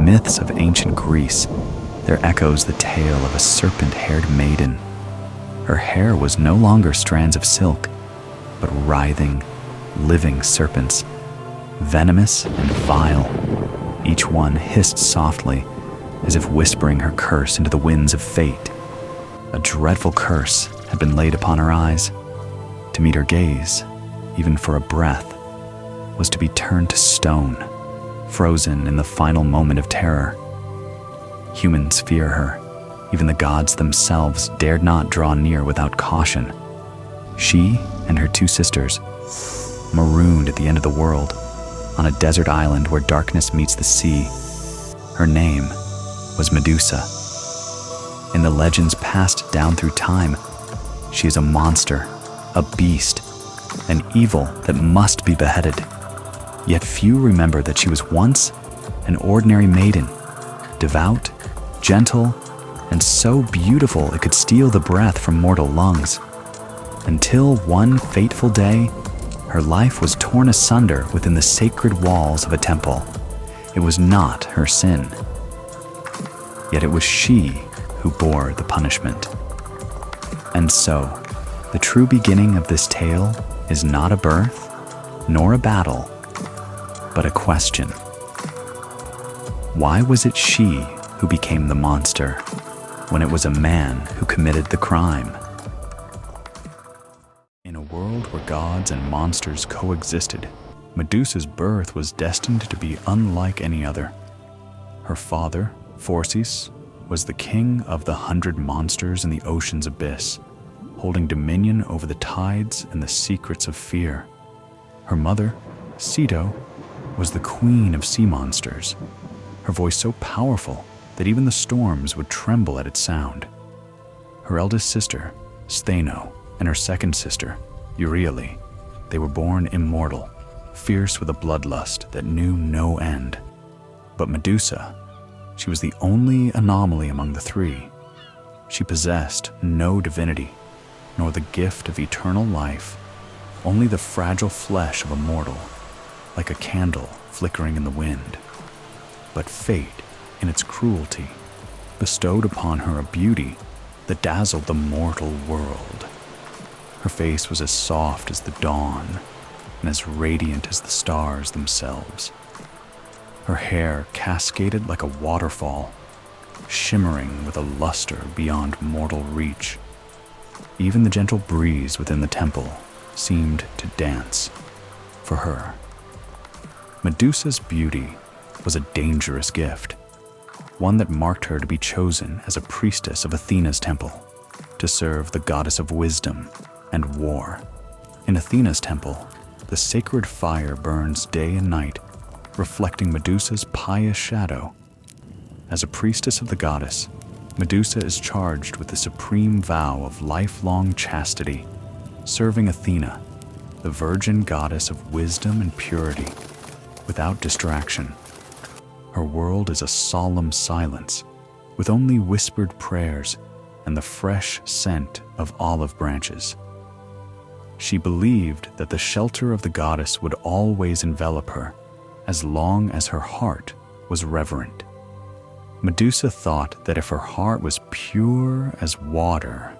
myths of ancient Greece, there echoes the tale of a serpent-haired maiden. Her hair was no longer strands of silk, but writhing, living serpents, venomous and vile. Each one hissed softly, as if whispering her curse into the winds of fate. A dreadful curse had been laid upon her eyes. To meet her gaze, even for a breath, was to be turned to stone, frozen in the final moment of terror. Humans fear her. Even the gods themselves dared not draw near without caution. She and her two sisters, marooned at the end of the world, on a desert island where darkness meets the sea. Her name was Medusa. In the legends passed down through time, she is a monster, a beast, an evil that must be beheaded. Yet few remember that she was once an ordinary maiden, devout, gentle, and so beautiful it could steal the breath from mortal lungs. Until one fateful day, her life was torn asunder within the sacred walls of a temple. It was not her sin. Yet it was she who bore the punishment. And so, the true beginning of this tale is not a birth, nor a battle, but a question. Why was it she who became the monster, when it was a man who committed the crime? In a world where gods and monsters coexisted, Medusa's birth was destined to be unlike any other. Her father, Perseus, was the king of the 100 monsters in the ocean's abyss, holding dominion over the tides and the secrets of fear. Her mother, Ceto, was the queen of sea monsters, her voice so powerful that even the storms would tremble at its sound. Her eldest sister, Stheno, and her second sister, Euryale, they were born immortal, fierce with a bloodlust that knew no end. But Medusa, she was the only anomaly among the three. She possessed no divinity, nor the gift of eternal life, only the fragile flesh of a mortal, like a candle flickering in the wind. But fate, in its cruelty, bestowed upon her a beauty that dazzled the mortal world. Her face was as soft as the dawn and as radiant as the stars themselves. Her hair cascaded like a waterfall, shimmering with a luster beyond mortal reach. Even the gentle breeze within the temple seemed to dance for her. Medusa's beauty was a dangerous gift, one that marked her to be chosen as a priestess of Athena's temple, to serve the goddess of wisdom and war. In Athena's temple, the sacred fire burns day and night, reflecting Medusa's pious shadow. As a priestess of the goddess, Medusa is charged with the supreme vow of lifelong chastity, serving Athena, the virgin goddess of wisdom and purity, without distraction. Her world is a solemn silence, with only whispered prayers and the fresh scent of olive branches. She believed that the shelter of the goddess would always envelop her, as long as her heart was reverent. Medusa thought that if her heart was pure as water,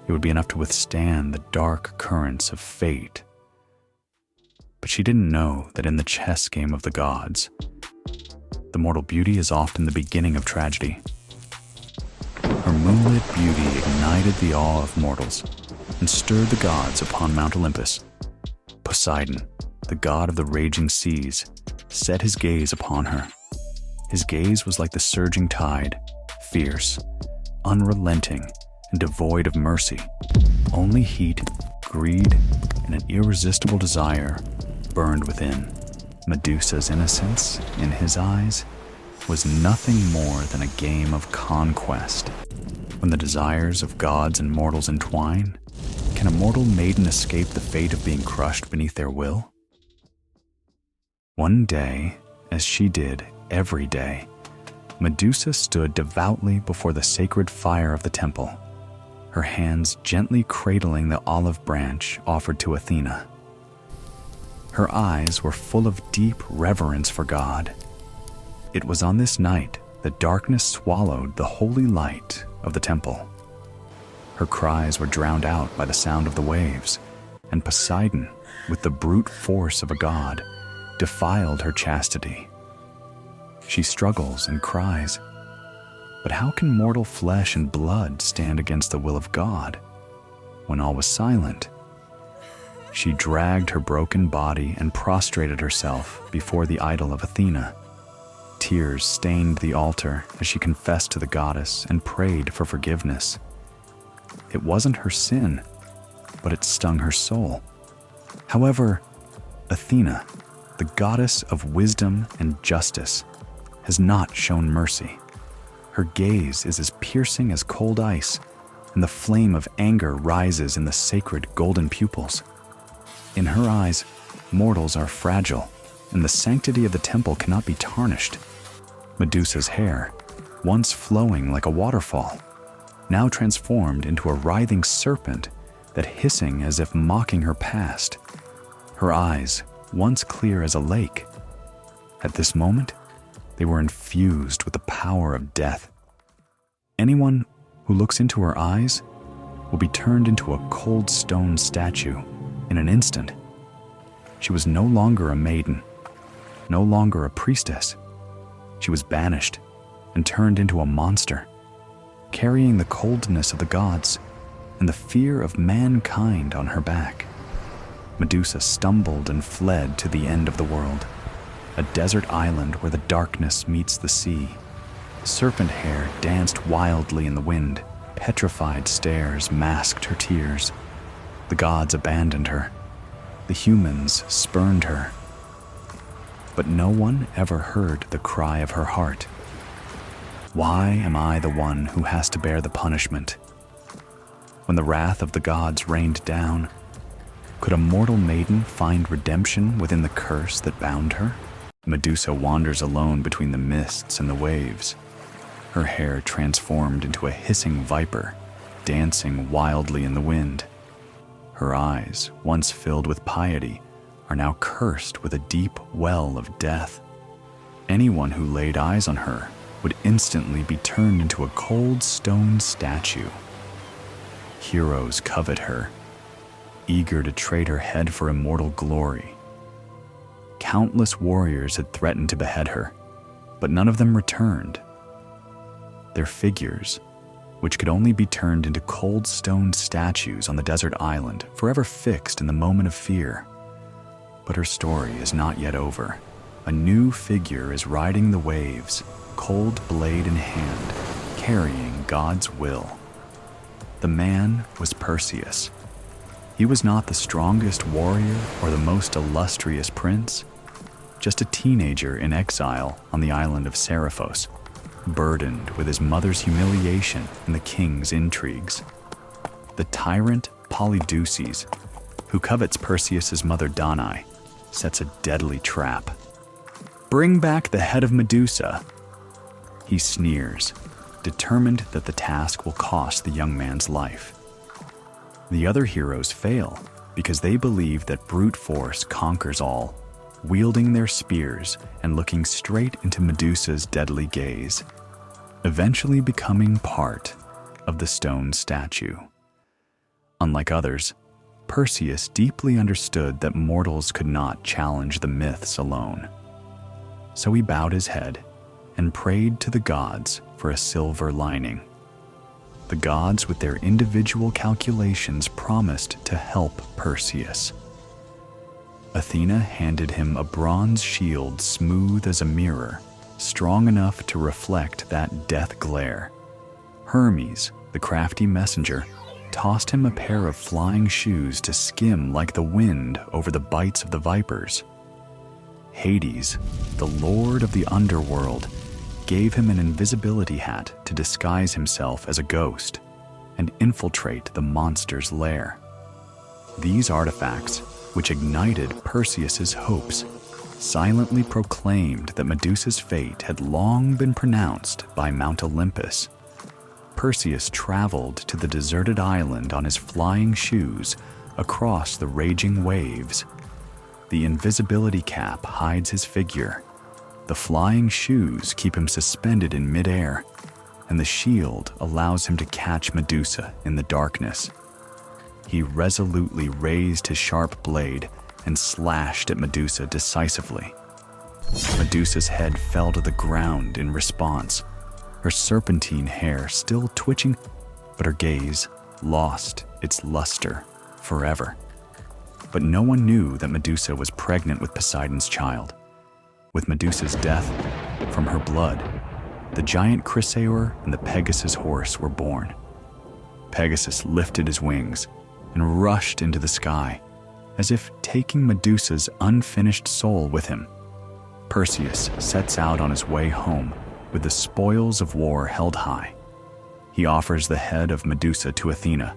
it would be enough to withstand the dark currents of fate. But she didn't know that in the chess game of the gods, the mortal beauty is often the beginning of tragedy. Her moonlit beauty ignited the awe of mortals and stirred the gods upon Mount Olympus. Poseidon, the god of the raging seas, set his gaze upon her. His gaze was like the surging tide, fierce, unrelenting, and devoid of mercy. Only heat, greed, and an irresistible desire burned within. Medusa's innocence, in his eyes, was nothing more than a game of conquest. When the desires of gods and mortals entwine, can a mortal maiden escape the fate of being crushed beneath their will? One day, as she did every day, Medusa stood devoutly before the sacred fire of the temple, her hands gently cradling the olive branch offered to Athena. Her eyes were full of deep reverence for God. It was on this night that darkness swallowed the holy light of the temple. Her cries were drowned out by the sound of the waves, and Poseidon, with the brute force of a god, defiled her chastity. She struggles and cries, but how can mortal flesh and blood stand against the will of God? When all was silent, she dragged her broken body and prostrated herself before the idol of Athena. Tears stained the altar as she confessed to the goddess and prayed for forgiveness. It wasn't her sin, but it stung her soul. However, Athena, the goddess of wisdom and justice, has not shown mercy. Her gaze is as piercing as cold ice, and the flame of anger rises in the sacred golden pupils. In her eyes, mortals are fragile, and the sanctity of the temple cannot be tarnished. Medusa's hair, once flowing like a waterfall, now transformed into a writhing serpent that hissing as if mocking her past. Her eyes, once clear as a lake, at this moment, they were infused with the power of death. Anyone who looks into her eyes will be turned into a cold stone statue in an instant. She was no longer a maiden, no longer a priestess. She was banished and turned into a monster, carrying the coldness of the gods and the fear of mankind on her back. Medusa stumbled and fled to the end of the world, a desert island where the darkness meets the sea. Serpent hair danced wildly in the wind. Petrified stares masked her tears. The gods abandoned her. The humans spurned her. But no one ever heard the cry of her heart. Why am I the one who has to bear the punishment? When the wrath of the gods rained down, could a mortal maiden find redemption within the curse that bound her? Medusa wanders alone between the mists and the waves, her hair transformed into a hissing viper, dancing wildly in the wind. Her eyes, once filled with piety, are now cursed with a deep well of death. Anyone who laid eyes on her would instantly be turned into a cold stone statue. Heroes covet her, eager to trade her head for immortal glory. Countless warriors had threatened to behead her, but none of them returned. Their figures, which could only be turned into cold stone statues on the desert island, forever fixed in the moment of fear. But her story is not yet over. A new figure is riding the waves, cold blade in hand, carrying God's will. The man was Perseus. He was not the strongest warrior or the most illustrious prince, just a teenager in exile on the island of Seriphos, burdened with his mother's humiliation and the king's intrigues. The tyrant Polydeuces, who covets Perseus's mother Danae, sets a deadly trap. "Bring back the head of Medusa," he sneers, determined that the task will cost the young man's life. The other heroes fail because they believe that brute force conquers all, wielding their spears and looking straight into Medusa's deadly gaze, eventually becoming part of the stone statue. Unlike others, Perseus deeply understood that mortals could not challenge the myths alone. So he bowed his head and prayed to the gods for a silver lining. The gods, with their individual calculations, promised to help Perseus. Athena handed him a bronze shield smooth as a mirror, strong enough to reflect that death glare. Hermes, the crafty messenger, tossed him a pair of flying shoes to skim like the wind over the bites of the vipers. Hades, the lord of the underworld, gave him an invisibility hat to disguise himself as a ghost and infiltrate the monster's lair. These artifacts, which ignited Perseus's hopes, silently proclaimed that Medusa's fate had long been pronounced by Mount Olympus. Perseus traveled to the deserted island on his flying shoes across the raging waves. The invisibility cap hides his figure, The flying shoes keep him suspended in midair, and the shield allows him to catch Medusa in the darkness. He resolutely raised his sharp blade and slashed at Medusa decisively. Medusa's head fell to the ground in response, her serpentine hair still twitching, but her gaze lost its luster forever. But no one knew that Medusa was pregnant with Poseidon's child. With Medusa's death, from her blood, the giant Chrysaor and the Pegasus horse were born. Pegasus lifted his wings and rushed into the sky, as if taking Medusa's unfinished soul with him. Perseus sets out on his way home with the spoils of war held high. He offers the head of Medusa to Athena.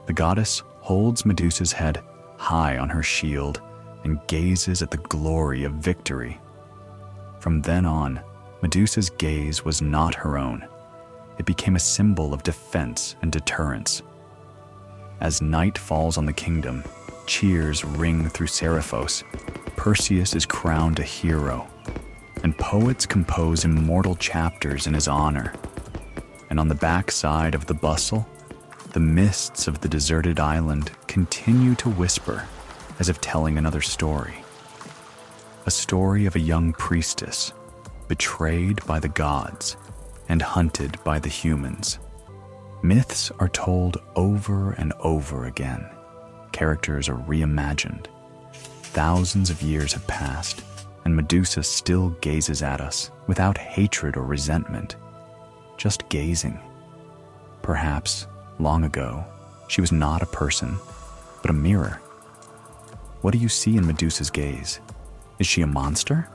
The goddess holds Medusa's head high on her shield and gazes at the glory of victory. From then on, Medusa's gaze was not her own. It became a symbol of defense and deterrence. As night falls on the kingdom, cheers ring through Seriphos. Perseus is crowned a hero, and poets compose immortal chapters in his honor. And on the backside of the bustle, the mists of the deserted island continue to whisper as if telling another story. A story of a young priestess, betrayed by the gods and hunted by the humans. Myths are told over and over again. Characters are reimagined. Thousands of years have passed, and Medusa still gazes at us without hatred or resentment, just gazing. Perhaps, long ago, she was not a person, but a mirror. What do you see in Medusa's gaze? Is she a monster